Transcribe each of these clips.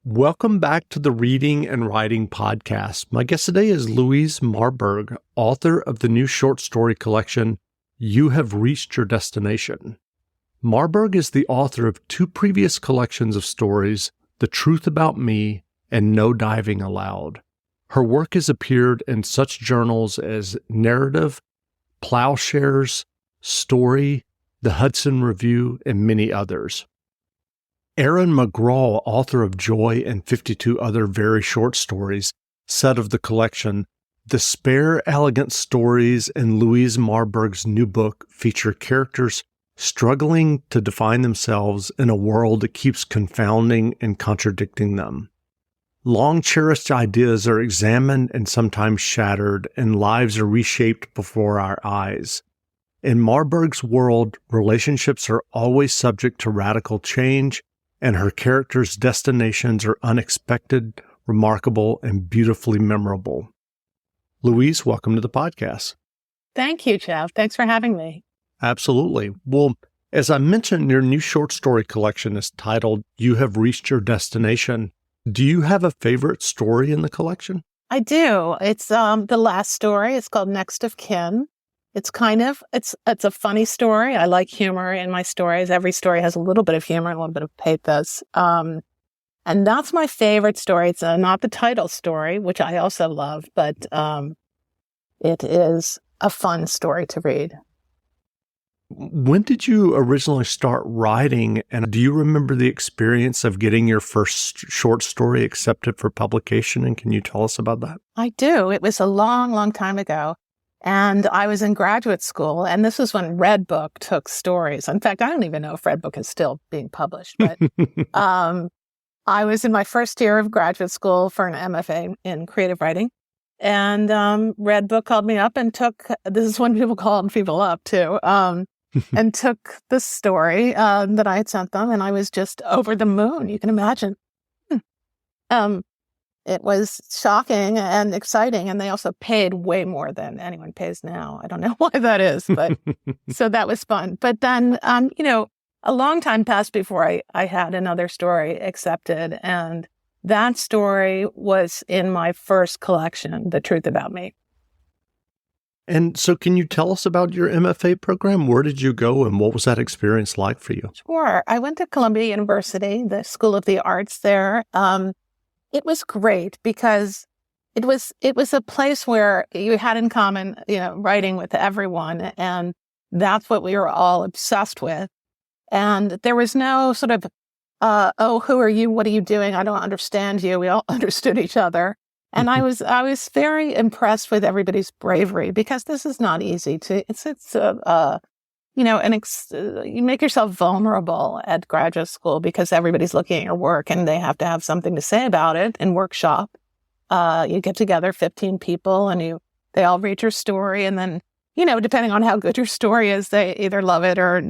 Welcome back to the Reading and Writing Podcast. My guest today is Louise Marburg, author of the new short story collection, You Have Reached Your Destination. Marburg is the author of two previous collections of stories, The Truth About Me and No Diving Allowed. Her work has appeared in such journals as Narrative, Plowshares, Story, The Hudson Review, and many others. Aaron McGraw, author of Joy and 52 other very short stories, said of the collection, "The spare, elegant stories in Louise Marburg's new book feature characters struggling to define themselves in a world that keeps confounding and contradicting them. Long-cherished ideas are examined and sometimes shattered, and lives are reshaped before our eyes. In Marburg's world, relationships are always subject to radical change, and her characters' destinations are unexpected, remarkable, and beautifully memorable." Louise, welcome to the podcast. Thank you, Jeff. Thanks for having me. Absolutely. Well, as I mentioned, your new short story collection is titled You Have Reached Your Destination. Do you have a favorite story in the collection? I do. It's the last story. It's called Next of Kin. It's a funny story. I like humor in my stories. Every story has a little bit of humor and a little bit of pathos. And that's my favorite story. It's not the title story, which I also love, but it is a fun story to read. When did you originally start writing, and do you remember the experience of getting your first short story accepted for publication, and can you tell us about that? I do. It was a long, long time ago. And I was in graduate school, and this was when Redbook took stories. In fact, I don't even know if Redbook is still being published, but I was in my first year of graduate school for an MFA in creative writing. And Redbook called me up and this is when people called people up too, and took the story that I had sent them, and I was just over the moon, you can imagine. It was shocking and exciting, and they also paid way more than anyone pays now. I don't know why that is, but so that was fun. But then, a long time passed before I had another story accepted, and that story was in my first collection, The Truth About Me. And so can you tell us about your MFA program? Where did you go, and what was that experience like for you? Sure. I went to Columbia University, the School of the Arts there. It was great because it was a place where you had in common, writing with everyone. And that's what we were all obsessed with. And there was no sort of, who are you? What are you doing? I don't understand you. We all understood each other. And I was very impressed with everybody's bravery, because this is not easy you make yourself vulnerable at graduate school because everybody's looking at your work and they have to have something to say about it in workshop. You get together 15 people and they all read your story, and then, depending on how good your story is, they either love it or,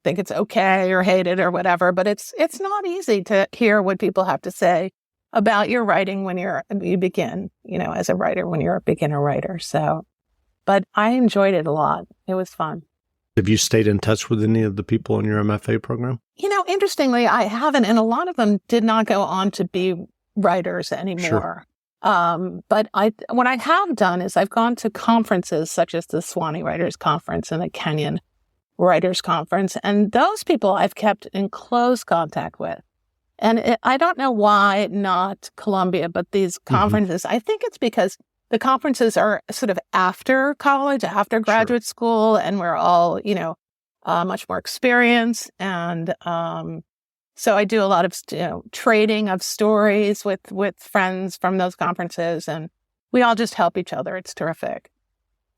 think it's okay or hate it or whatever. But it's not easy to hear what people have to say about your writing when you begin, as a writer, when you're a beginner writer. So, but I enjoyed it a lot. It was fun. Have you stayed in touch with any of the people in your MFA program? Interestingly, I haven't, and a lot of them did not go on to be writers anymore. Sure. But what I have done is I've gone to conferences such as the Swanee Writers Conference and the Kenyon Writers Conference, and those people I've kept in close contact with. And I don't know why not Columbia, but these conferences, I think it's because the conferences are sort of after college, after graduate school, and we're all, much more experienced. And so I do a lot of trading of stories with friends from those conferences, and we all just help each other. It's terrific.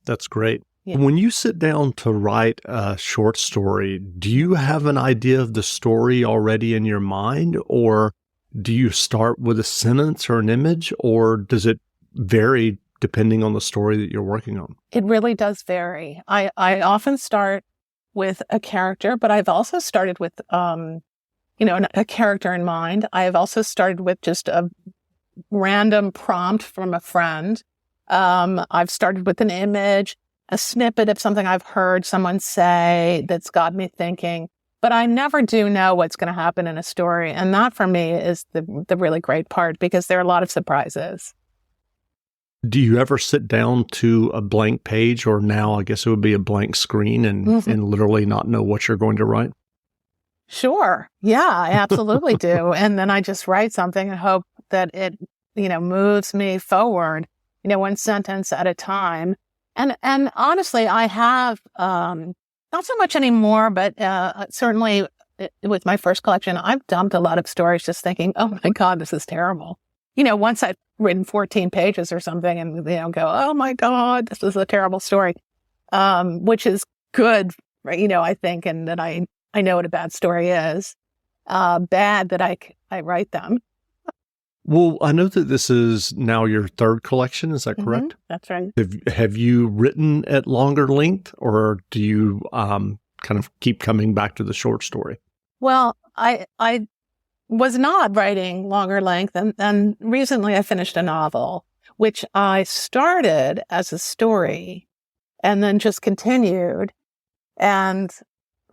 That's great. Yeah. When you sit down to write a short story, do you have an idea of the story already in your mind, or do you start with a sentence or an image, or does it vary depending on the story that you're working on? It really does vary. I often start with a character, but I've also started with, a character in mind. I have also started with just a random prompt from a friend. I've started with an image, a snippet of something I've heard someone say that's got me thinking. but I never do know what's going to happen in a story. And that for me is the really great part, because there are a lot of surprises. Do you ever sit down to a blank page, or now I guess it would be a blank screen, and literally not know what you're going to write? Sure. Yeah, I absolutely do. And then I just write something and hope that it, moves me forward, one sentence at a time. And honestly, I have, not so much anymore, but certainly with my first collection, I've dumped a lot of stories just thinking, oh my God, this is terrible. Once I've written 14 pages or something and, go, oh my God, this is a terrible story, which is good, right? I think, and that I know what a bad story is, bad that I write them. Well, I know that this is now your third collection. Is that correct? That's right. Have you written at longer length, or do you kind of keep coming back to the short story? Well, I was not writing longer length, and recently I finished a novel, which I started as a story and then just continued. And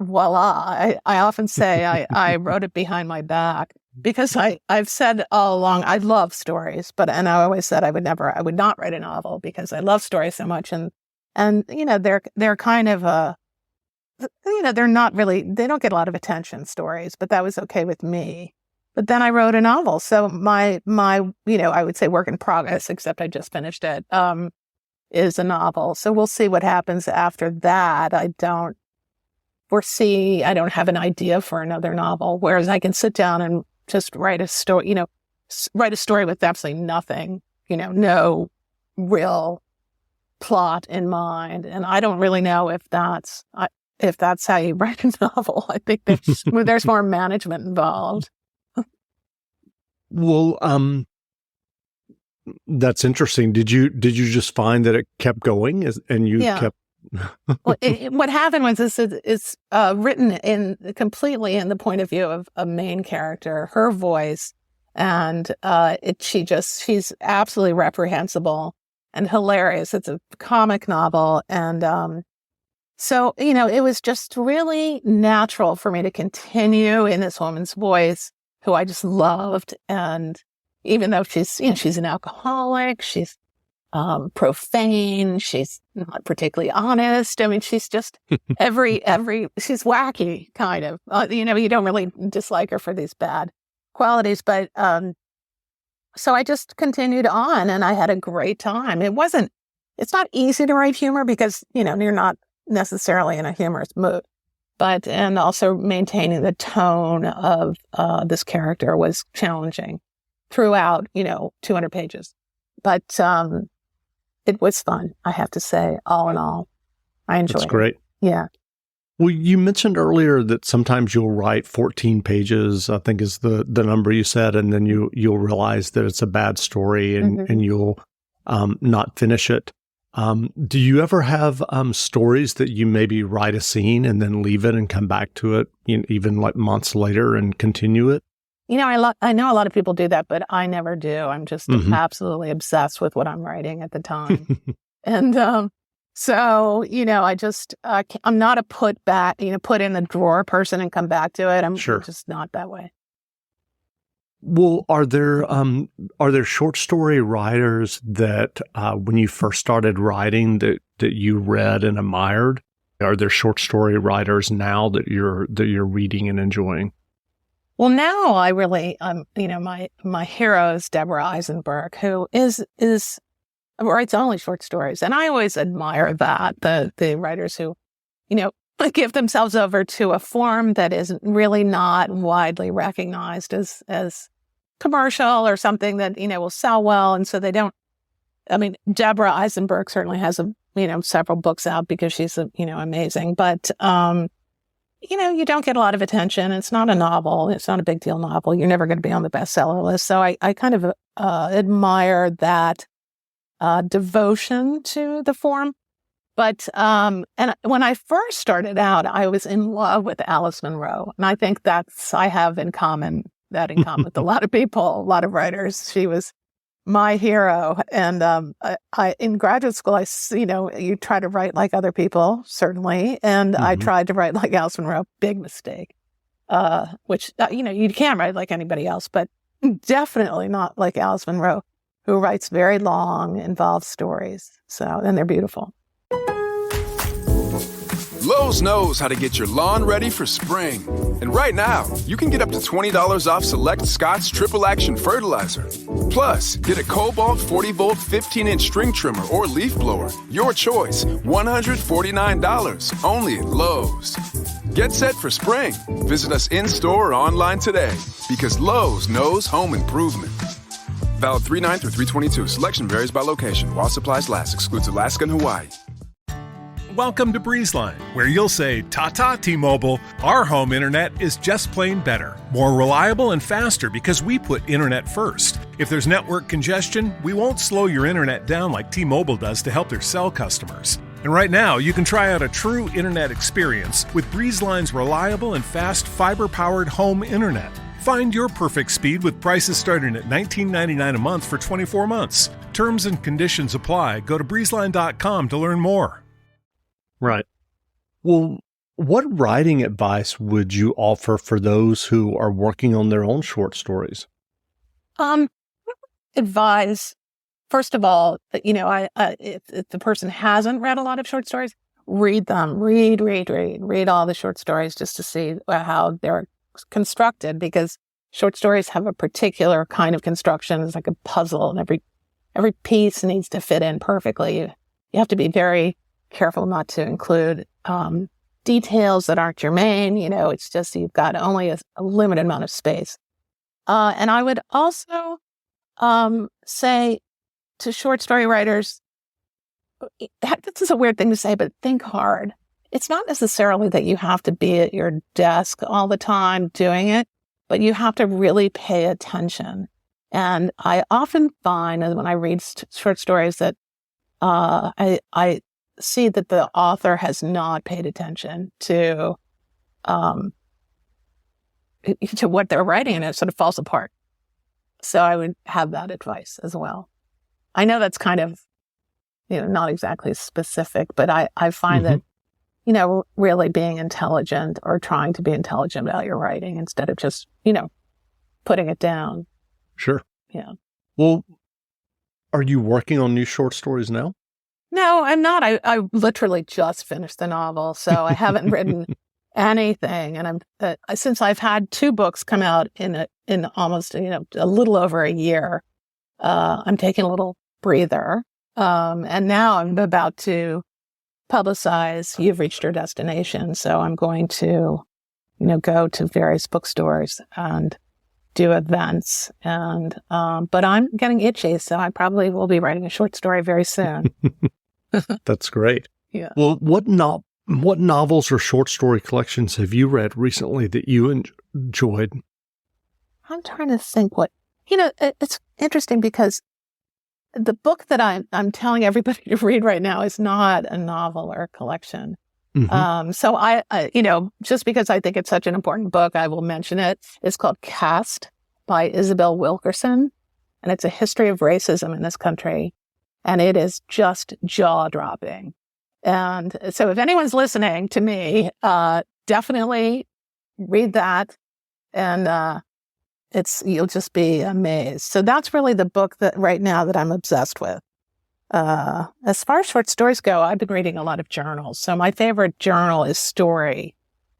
voila, I often say I wrote it behind my back, because I've said all along, I love stories, and I always said I would not write a novel because I love stories so much. And they're kind of they're not really, they don't get a lot of attention, stories, but that was okay with me. But then I wrote a novel. So my I would say work in progress, except I just finished it, is a novel. So we'll see what happens after that. I don't have an idea for another novel, whereas I can sit down and just write a story, write a story with absolutely nothing, no real plot in mind. And I don't really know if that's how you write a novel. I think there's more management involved. Well, that's interesting. Did you just find that it kept going and you kept? Well, what happened was this is written completely in the point of view of a main character, her voice, and she's absolutely reprehensible and hilarious. It's a comic novel, and so it was just really natural for me to continue in this woman's voice, who I just loved. And even though she's an alcoholic, she's profane, she's not particularly honest. I mean, she's just she's wacky, kind of. You don't really dislike her for these bad qualities, but so I just continued on, and I had a great time. It's not easy to write humor because you're not necessarily in a humorous mood. And also maintaining the tone of this character was challenging throughout, 200 pages. But it was fun, I have to say, all in all. I enjoyed it. That's great. Yeah. Well, you mentioned earlier that sometimes you'll write 14 pages, I think is the number you said, and then you'll realize that it's a bad story and you'll not finish it. Do you ever have stories that you maybe write a scene and then leave it and come back to it, even like months later, and continue it? I know a lot of people do that, but I never do. I'm just absolutely obsessed with what I'm writing at the time. And so, I'm not a put in the drawer person and come back to it. I'm just not that way. Well, are there short story writers that when you first started writing that you read and admired? Are there short story writers now that you're reading and enjoying? Well, now I really, my hero is Deborah Eisenberg, who writes only short stories, and I always admire that the writers who, give themselves over to a form that is really not widely recognized as commercial or something that will sell well, and so they don't. I mean, Deborah Eisenberg certainly has several books out because she's amazing, but you don't get a lot of attention. It's not a novel. It's not a big deal novel. You're never going to be on the bestseller list. So I kind of admire that devotion to the form. But and when I first started out, I was in love with Alice Munro, and I think I have in common with a lot of people, a lot of writers. She was my hero, and I in graduate school, you try to write like other people, certainly, and I tried to write like Alice Munro. Big mistake. which, you can write like anybody else, but definitely not like Alice Munro, who writes very long, involved stories. And they're beautiful. Lowe's knows how to get your lawn ready for spring. And right now, you can get up to $20 off select Scott's Triple Action Fertilizer. Plus, get a Cobalt 40-volt 15-inch string trimmer or leaf blower. Your choice, $149, only at Lowe's. Get set for spring. Visit us in-store or online today, because Lowe's knows home improvement. Valid 3/9 through 3/22. Selection varies by location. While supplies last. Excludes Alaska and Hawaii. Welcome to BreezeLine, where you'll say, "Ta-ta, T-Mobile. Our home internet is just plain better, more reliable and faster because we put internet first. If there's network congestion, we won't slow your internet down like T-Mobile does to help their cell customers." And right now, you can try out a true internet experience with BreezeLine's reliable and fast fiber-powered home internet. Find your perfect speed with prices starting at $19.99 a month for 24 months. Terms and conditions apply. Go to breezeline.com to learn more. Right. Well, what writing advice would you offer for those who are working on their own short stories? Advise, first of all, that, if the person hasn't read a lot of short stories, read them. Read all the short stories just to see how they're constructed, because short stories have a particular kind of construction. It's like a puzzle, and every piece needs to fit in perfectly. You have to be very careful not to include details that aren't germane. It's just you've got only a limited amount of space. And I would also say to short story writers, this is a weird thing to say, but think hard. It's not necessarily that you have to be at your desk all the time doing it, but you have to really pay attention. And I often find that when I read short stories that I see that the author has not paid attention to what they're writing, and it sort of falls apart. So I would have that advice as well. I know that's kind of, not exactly specific, but I find that, really being intelligent or trying to be intelligent about your writing instead of just, putting it down. Sure. Yeah. Well, are you working on new short stories now? No, I'm not. I literally just finished the novel, so I haven't written anything. And since I've had 2 books come out in almost, a little over a year, I'm taking a little breather. And now I'm about to publicize You've Reached Your Destination. So I'm going to, go to various bookstores and do events. And, but I'm getting itchy, so I probably will be writing a short story very soon. That's great. Yeah. Well, what novels or short story collections have you read recently that you enjoyed? I'm trying to think it's interesting because the book that I'm telling everybody to read right now is not a novel or a collection. Mm-hmm. So I just because I think it's such an important book, I will mention it. It's called Caste by Isabel Wilkerson, and it's a history of racism in this country. And it is just jaw-dropping. And so if anyone's listening to me, definitely read that. And you'll just be amazed. So that's really the book that right now that I'm obsessed with. As far as short stories go, I've been reading a lot of journals. So my favorite journal is Story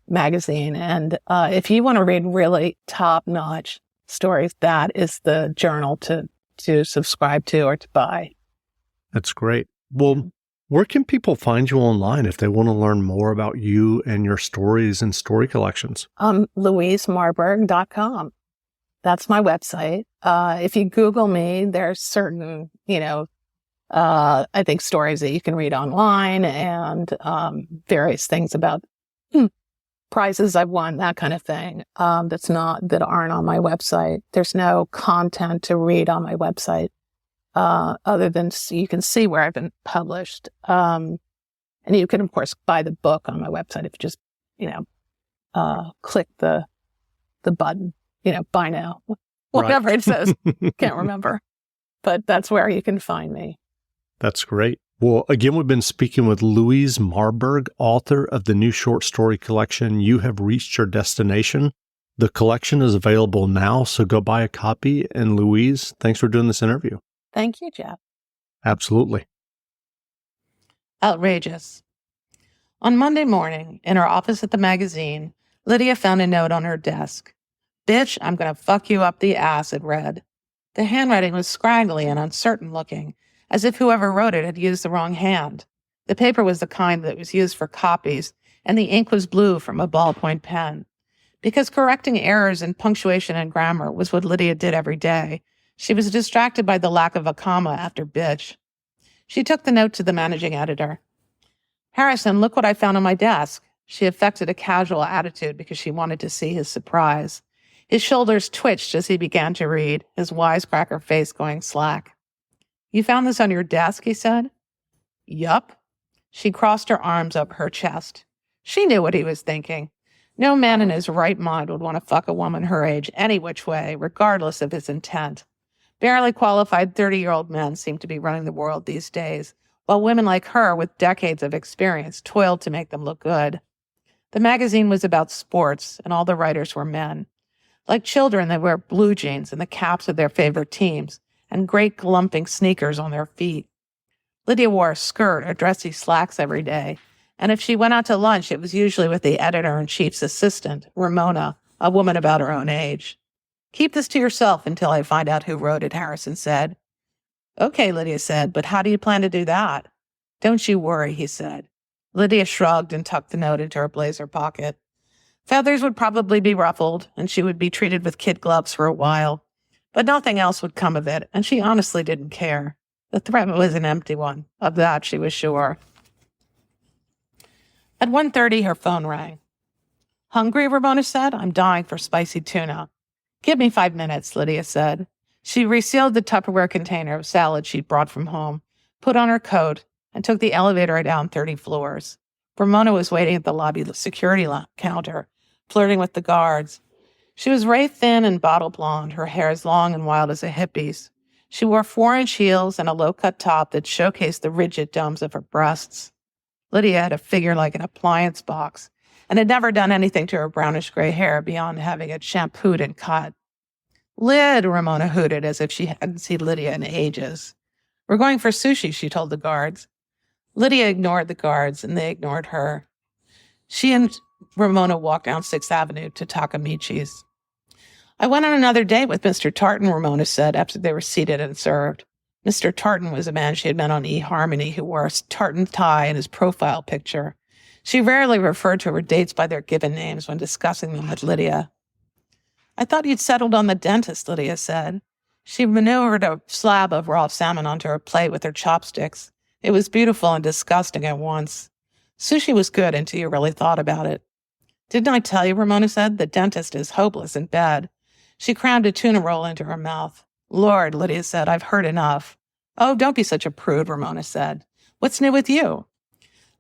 magazine. And if you want to read really top-notch stories, that is the journal to subscribe to or to buy. That's great. Well, where can people find you online if they want to learn more about you and your stories and story collections? LouiseMarburg.com. That's my website. If you Google me, there's certain, I think stories that you can read online and various things about prizes I've won, that kind of thing. That aren't on my website. There's no content to read on my website. Other than you can see where I've been published. And you can, of course, buy the book on my website if you just, click the button, buy now, whatever it says. Can't remember. But that's where you can find me. That's great. Well, again, we've been speaking with Louise Marburg, author of the new short story collection, You Have Reached Your Destination. The collection is available now, so go buy a copy. And Louise, thanks for doing this interview. Thank you, Jeff. Absolutely. Outrageous. On Monday morning, in her office at the magazine, Lydia found a note on her desk. "Bitch, I'm going to fuck you up the ass," it read. The handwriting was scraggly and uncertain looking, as if whoever wrote it had used the wrong hand. The paper was the kind that was used for copies, and the ink was blue from a ballpoint pen. Because correcting errors in punctuation and grammar was what Lydia did every day, she was distracted by the lack of a comma after bitch. She took the note to the managing editor. "Harrison, look what I found on my desk." She affected a casual attitude because she wanted to see his surprise. His shoulders twitched as he began to read, his wisecracker face going slack. "You found this on your desk?" he said. "Yup." She crossed her arms up her chest. She knew what he was thinking. No man in his right mind would want to fuck a woman her age any which way, regardless of his intent. Barely qualified 30-year-old men seem to be running the world these days, while women like her with decades of experience toiled to make them look good. The magazine was about sports, and all the writers were men. Like children, they wear blue jeans and the caps of their favorite teams, and great glumping sneakers on their feet. Lydia wore a skirt or dressy slacks every day, and if she went out to lunch, it was usually with the editor-in-chief's assistant, Ramona, a woman about her own age. "Keep this to yourself until I find out who wrote it," Harrison said. "Okay," Lydia said, "but how do you plan to do that?" "Don't you worry," he said. Lydia shrugged and tucked the note into her blazer pocket. Feathers would probably be ruffled, and she would be treated with kid gloves for a while. But nothing else would come of it, and she honestly didn't care. The threat was an empty one. Of that, she was sure. At 1:30, her phone rang. "Hungry?" Ramona said. "I'm dying for spicy tuna." "Give me 5 minutes," Lydia said. She resealed the Tupperware container of salad she'd brought from home, put on her coat, and took the elevator down 30 floors. Ramona was waiting at the lobby security counter, flirting with the guards. She was wraith thin and bottle blonde, her hair as long and wild as a hippie's. She wore 4-inch heels and a low-cut top that showcased the rigid domes of her breasts. Lydia had a figure like an appliance box and had never done anything to her brownish-gray hair beyond having it shampooed and cut. "Lyd," Ramona hooted as if she hadn't seen Lydia in ages. "We're going for sushi," she told the guards. Lydia ignored the guards, and they ignored her. She and Ramona walked down 6th Avenue to Takamichi's. "I went on another date with Mr. Tartan," Ramona said after they were seated and served. Mr. Tartan was a man she had met on eHarmony who wore a tartan tie in his profile picture. She rarely referred to her dates by their given names when discussing them with Lydia. "I thought you'd settled on the dentist," Lydia said. She maneuvered a slab of raw salmon onto her plate with her chopsticks. It was beautiful and disgusting at once. Sushi was good until you really thought about it. "Didn't I tell you," Ramona said, "the dentist is hopeless in bed." She crammed a tuna roll into her mouth. "Lord," Lydia said, "I've heard enough." "Oh, don't be such a prude," Ramona said. "What's new with you?"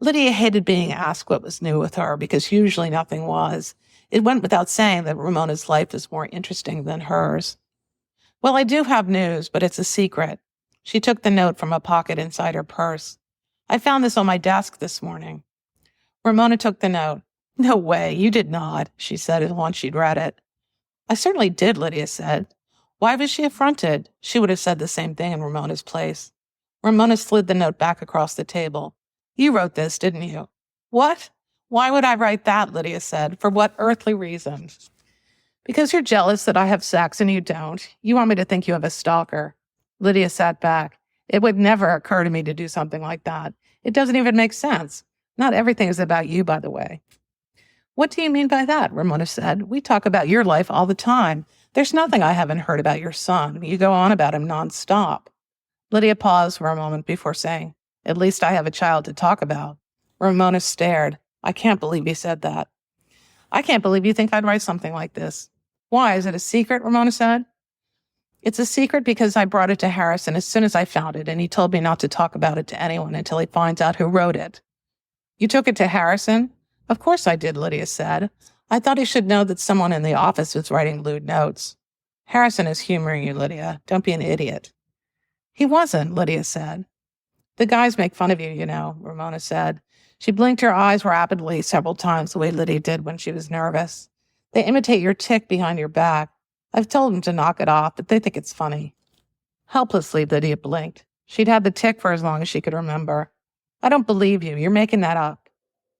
Lydia hated being asked what was new with her because usually nothing was. It went without saying that Ramona's life was more interesting than hers. "Well, I do have news, but it's a secret." She took the note from a pocket inside her purse. "I found this on my desk this morning." Ramona took the note. "No way, you did not," she said once she'd read it. "I certainly did," Lydia said. Why was she affronted? She would have said the same thing in Ramona's place. Ramona slid the note back across the table. "You wrote this, didn't you?" "What? Why would I write that?" Lydia said. "For what earthly reason?" "Because you're jealous that I have sex and you don't. You want me to think you have a stalker." Lydia sat back. "It would never occur to me to do something like that. It doesn't even make sense. Not everything is about you, by the way." "What do you mean by that?" Ramona said. "We talk about your life all the time. There's nothing I haven't heard about your son. You go on about him nonstop." Lydia paused for a moment before saying, "At least I have a child to talk about." Ramona stared. "I can't believe you said that." "I can't believe you think I'd write something like this." "Why, is it a secret?" Ramona said. "It's a secret because I brought it to Harrison as soon as I found it, and he told me not to talk about it to anyone until he finds out who wrote it." "You took it to Harrison?" "Of course I did," Lydia said. "I thought he should know that someone in the office was writing lewd notes." "Harrison is humoring you, Lydia. Don't be an idiot." "He wasn't," Lydia said. "The guys make fun of you, you know," Ramona said. She blinked her eyes rapidly several times the way Lydia did when she was nervous. They imitate your tick behind your back. I've told them to knock it off, but they think it's funny. Helplessly, Lydia blinked. She'd had the tick for as long as she could remember. I don't believe you. You're making that up.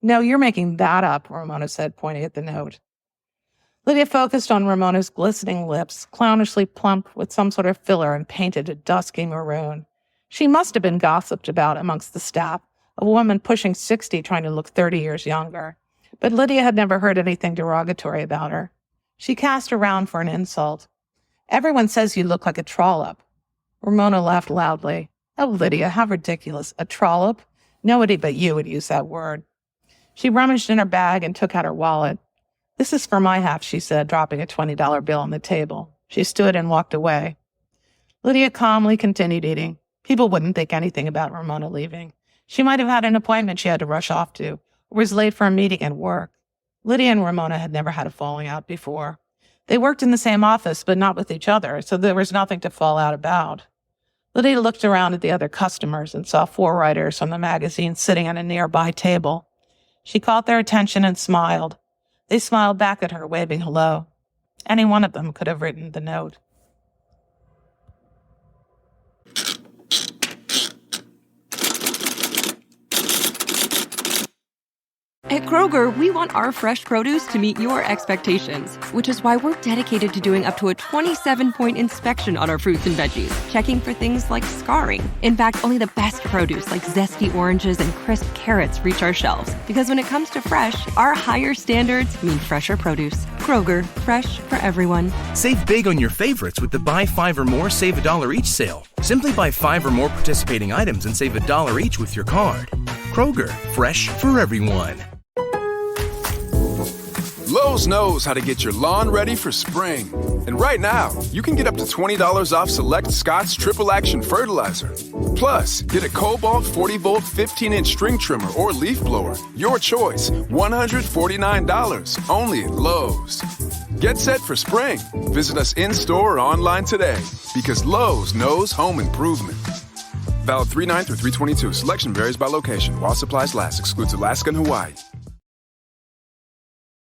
No, you're making that up, Ramona said, pointing at the note. Lydia focused on Ramona's glistening lips, clownishly plump with some sort of filler and painted a dusky maroon. She must have been gossiped about amongst the staff, a woman pushing 60 trying to look 30 years younger. But Lydia had never heard anything derogatory about her. She cast around for an insult. Everyone says you look like a trollop. Ramona laughed loudly. Oh, Lydia, how ridiculous. A trollop? Nobody but you would use that word. She rummaged in her bag and took out her wallet. This is for my half, she said, dropping a $20 bill on the table. She stood and walked away. Lydia calmly continued eating. People wouldn't think anything about Ramona leaving. She might have had an appointment she had to rush off to, or was late for a meeting at work. Lydia and Ramona had never had a falling out before. They worked in the same office, but not with each other, so there was nothing to fall out about. Lydia looked around at the other customers and saw 4 writers from the magazine sitting at a nearby table. She caught their attention and smiled. They smiled back at her, waving hello. Any one of them could have written the note. At Kroger, we want our fresh produce to meet your expectations, which is why we're dedicated to doing up to a 27-point inspection on our fruits and veggies, checking for things like scarring. In fact, only the best produce like zesty oranges and crisp carrots reach our shelves. Because when it comes to fresh, our higher standards mean fresher produce. Kroger, fresh for everyone. Save big on your favorites with the Buy 5 or More, Save $1 each sale. Simply buy 5 or more participating items and save $1 each with your card. Kroger, fresh for everyone. Lowe's knows how to get your lawn ready for spring. And right now, you can get up to $20 off select Scott's Triple Action Fertilizer. Plus, get a Cobalt 40-volt 15-inch string trimmer or leaf blower. Your choice, $149, only at Lowe's. Get set for spring. Visit us in-store or online today, because Lowe's knows home improvement. Valid 3/9 through 3/22. Selection varies by location. While supplies last. Excludes Alaska and Hawaii.